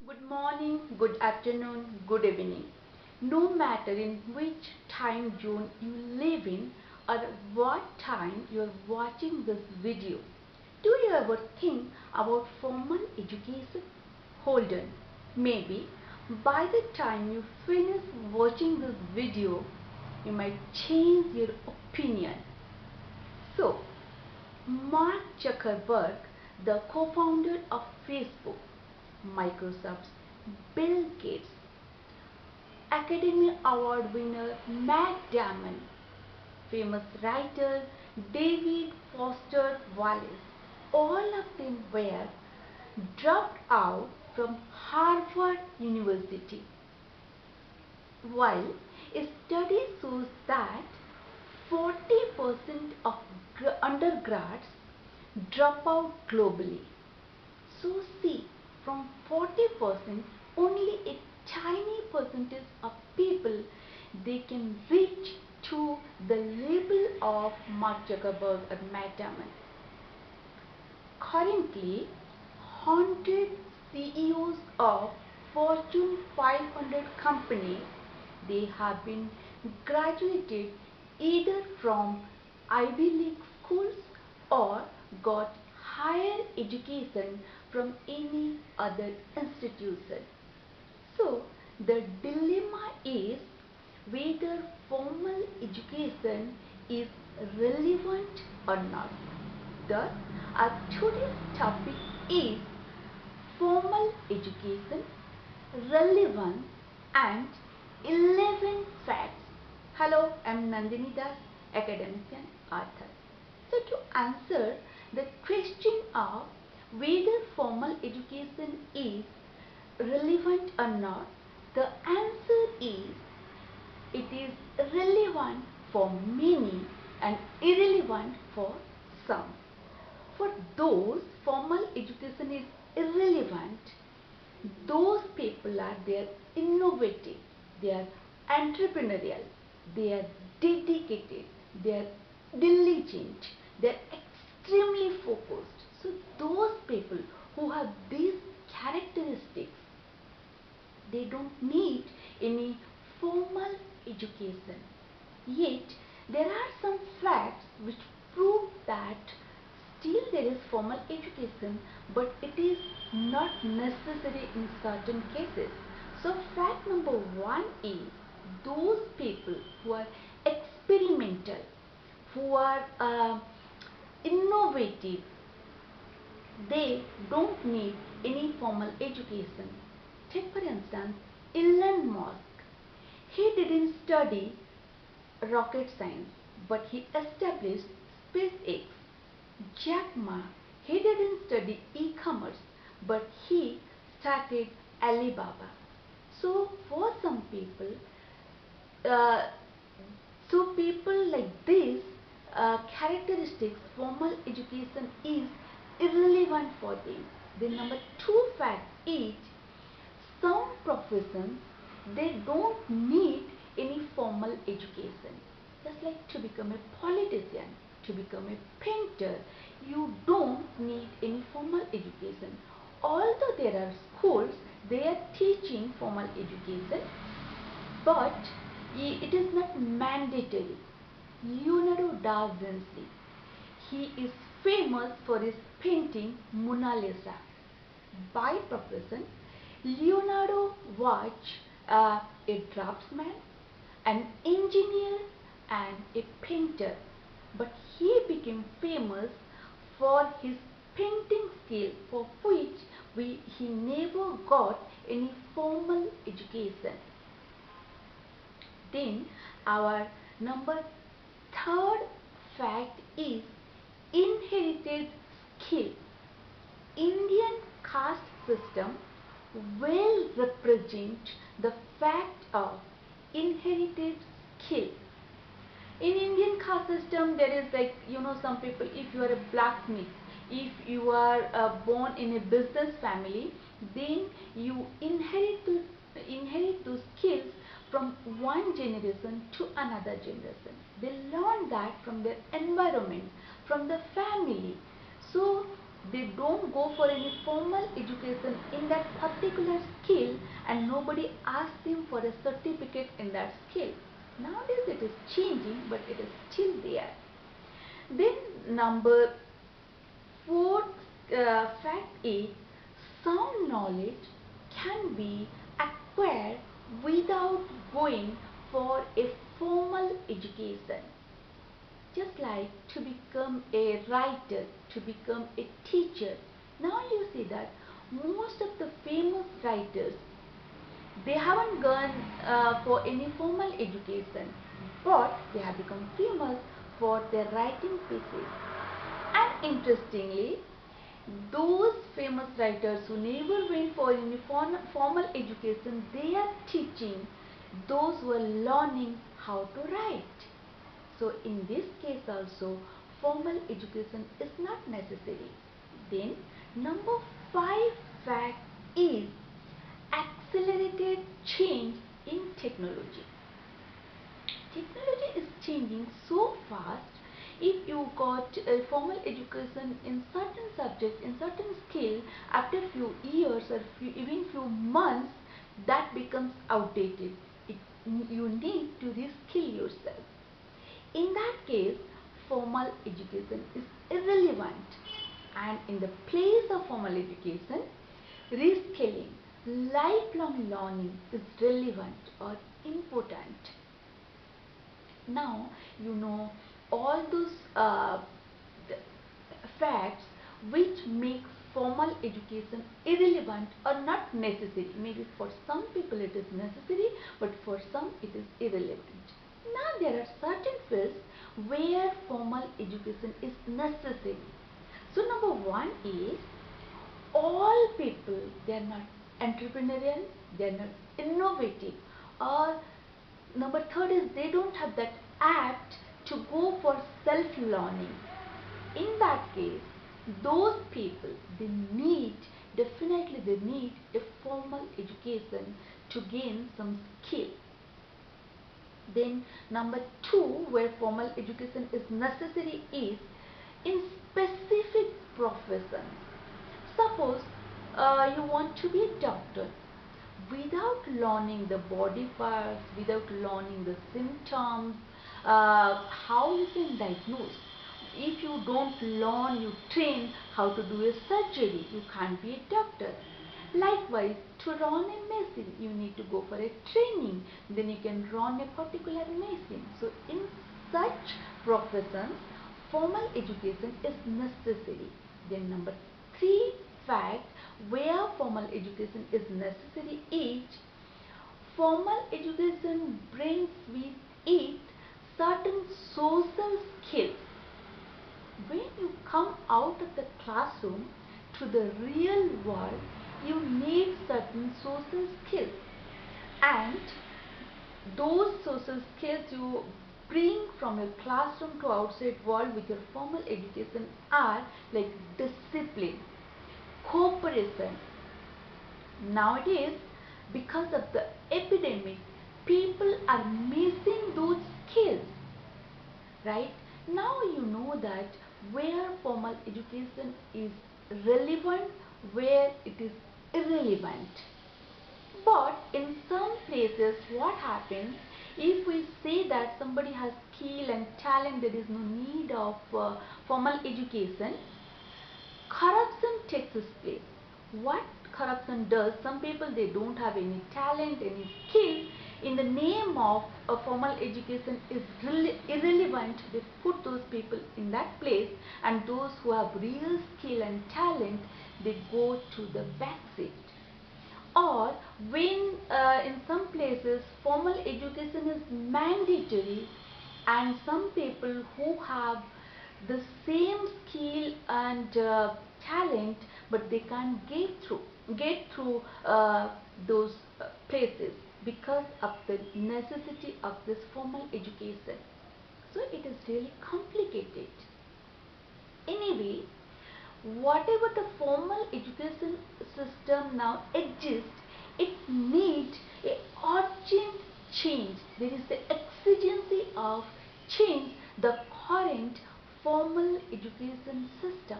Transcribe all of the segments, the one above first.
Good morning, good afternoon, good evening. No matter in which time zone you live in or what time you are watching this video, do you ever think about formal education? Hold on, maybe by the time you finish watching this video, you might change your opinion. So, Mark Zuckerberg, the co-founder of Facebook, Microsoft's Bill Gates, Academy Award winner Matt Damon, famous writer David Foster Wallace, all of them were dropped out from Harvard University. While a study shows that 40% of undergrads drop out globally. So see, from 40%, only a tiny percentage of people they can reach to the level of Mark Zuckerberg or Matt Damon. Currently, 100 CEOs of Fortune 500 companies they have been graduated either from Ivy League schools or got higher education from any other institution. So the dilemma is whether formal education is relevant or not. Thus, our today's topic is formal education, relevance and 11 facts. Hello, I am Nandini Das, academician, author. So to answer the question of whether formal education is relevant or not, the answer is it is relevant for many and irrelevant for some. For those formal education is irrelevant, those people are they are innovative, they are entrepreneurial, they are dedicated, they are diligent, they are extremely focused. So those people who have these characteristics, they don't need any formal education. Yet there are some facts which prove that still there is formal education, but it is not necessary in certain cases. So fact number one is those people who are experimental, who are innovative, they don't need any formal education. Take for instance Elon Musk. He didn't study rocket science, but he established SpaceX. Jack Ma, he didn't study e-commerce, but he started Alibaba. So for some people, uh, so people like this characteristics, formal education is irrelevant for them. The number two fact is some professions they don't need any formal education. Just like to become a politician, to become a painter, you don't need any formal education. Although there are schools, they are teaching formal education, but it is not mandatory. Leonardo da Vinci, he is famous for his painting Mona Lisa. By profession, Leonardo was a draftsman, an engineer and a painter, but he became famous for his painting skill for which he never got any formal education. Then our number third fact is inherited skill. Indian caste system well represent the fact of inherited skill. In Indian caste system, there is like some people. If you are a blacksmith, if you are born in a business family, then you inherit those skills from one generation to another generation. They learn that from their environment, from the family. So They don't go for any formal education in that particular skill, and nobody asks them for a certificate in that skill. Nowadays it is changing, but it is still there. Then number fourth fact is sound knowledge can be acquired without going for a formal education. Just like to become a writer, to become a teacher. Now you see that most of the famous writers, they haven't gone for any formal education, but they have become famous for their writing pieces. And interestingly, those famous writers who never went for any formal education, they are teaching those who are learning how to write. So in this case also, formal education is not necessary. Then number 5 fact is accelerated change in technology. Technology is changing so fast. If you got a formal education in certain subject, in certain skill, after few years or even few months, that becomes outdated. You need to reskill yourself. In that case, formal education is irrelevant, and in the place of formal education, reskilling, lifelong learning is relevant or important. Now you know all those facts which make formal education irrelevant or not necessary. Maybe for some people it is necessary, but for some it is irrelevant. Now there are certain fields where formal education is necessary. So number 1 is all people, they are not entrepreneurial, they are not innovative, or number 3rd is they don't have that apt to go for self-learning. In that case, those people, definitely they need a formal education to gain some skill. Then number 2, where formal education is necessary, is in specific professions. Suppose you want to be a doctor. Without learning the body parts, without learning the symptoms, how you can diagnose? If you don't learn, you train how to do a surgery, you can't be a doctor. Likewise, to run a machine, you need to go for a training, then you can run a particular machine. So in such professions, formal education is necessary. Then number 3 fact where formal education is necessary is formal education brings with it certain social skills. When you come out of the classroom to the real world, you need certain social skills, and those social skills you bring from your classroom to outside world with your formal education are like discipline, cooperation. Nowadays, because of the epidemic, people are missing those skills, right? Now you know that where formal education is relevant, where it is irrelevant. But in some places, what happens, if we say that somebody has skill and talent, there is no need of formal education, corruption takes its place. What corruption does, some people, they don't have any talent, any skill. In the name of a formal education is irrelevant, they put those people in that place, and those who have real skill and talent, they go to the back seat. Or when in some places formal education is mandatory, and some people who have the same skill and talent, but they can't get through those places because of the necessity of this formal education. So it is really complicated. Anyway, whatever the formal education system now exists, it needs a urgent change. There is the exigency of change the current formal education system.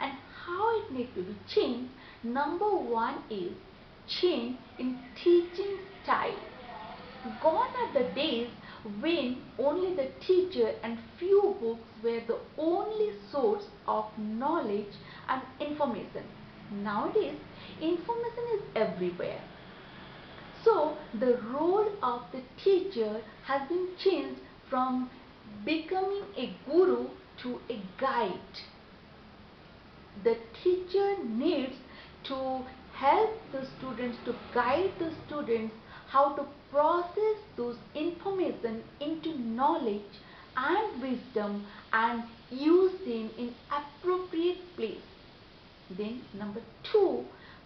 and how it needs to be changed. Number one is change in teaching style. Gone are the days when only the teacher and few books were the only source of knowledge and information. Nowadays, information is everywhere. So, the role of the teacher has been changed from becoming a guru to a guide. The teacher needs to help the students, to guide the students how to process those information into knowledge and wisdom and use them in appropriate place. Then number two,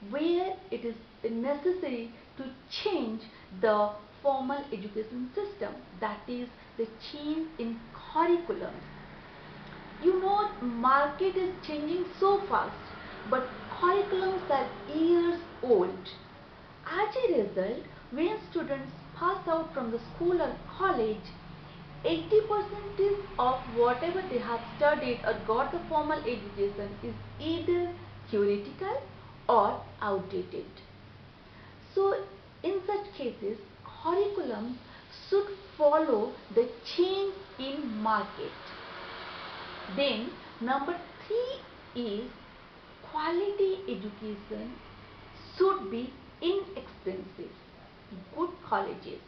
where it is necessary to change the formal education system, that is the change in curriculum. You know, market is changing so fast, but curriculums are years old. As a result, when students pass out from the school or college, 80% of whatever they have studied or got the formal education is either theoretical or outdated. So, in such cases, curriculum should follow the change in market. Then number three is quality education should be inexpensive. Good colleges,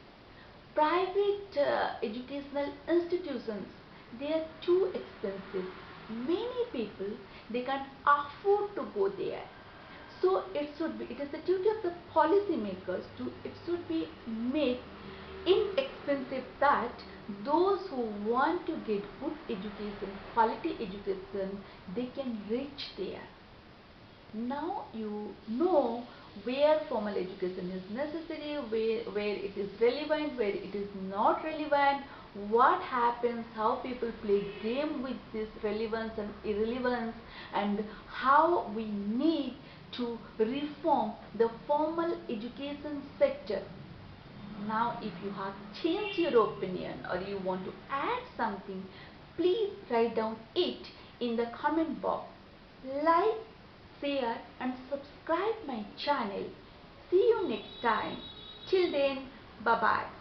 private educational institutions, they are too expensive. Many people, they can't afford to go there. So it is the duty of the policymakers to, it should be made inexpensive that those who want to get good education, quality education, they can reach there. Now you know where formal education is necessary, where it is relevant, where it is not relevant, what happens, how people play game with this relevance and irrelevance, and how we need to reform the formal education sector. Now if you have changed your opinion or you want to add something, please write down it in the comment box. Like, share and subscribe my channel. See you next time. Till then, bye bye.